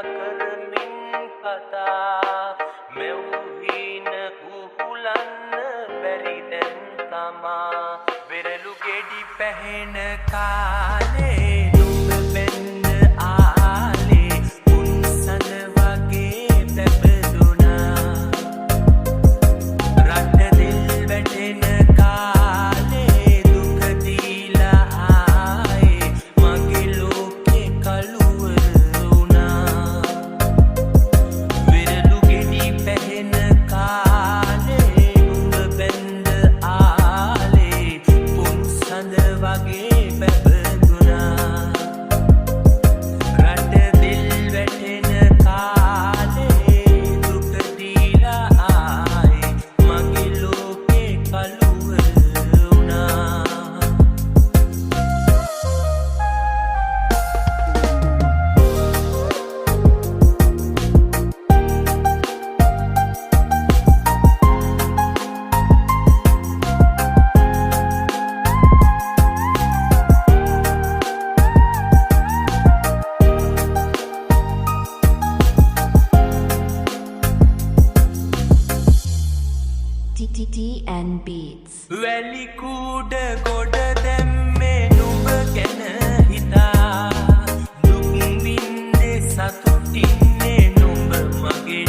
කරමින් කතා මෙව්හීන උහුලන්න බැරි දැන් තමා වෙරළු ගෙඩි පැහෙන කාලේ නුඹ වෙන්න ආලේ උන්සන වගේ පැපදුනා රට දිල් වැටෙන කාලේ දුක දීලා ආයේ මගේ ලෝකේ කළුවර වුණා වෙරළු ගෙඩි පැහෙන කාලේ නුඹ වෙන්න ආලේ උන්සන වගේ පැපදුනා රට දිල් වැටෙන කාලේ දුක දීලා ආයේ මගේ ලෝකේ කළුවර වුණා TTN Beats. වැලි කූඩ ගොඩ දැම්මේ නුඹ ගැන හිතා දුක් වින්දේ සතුටින්නේ නුඹ මගේ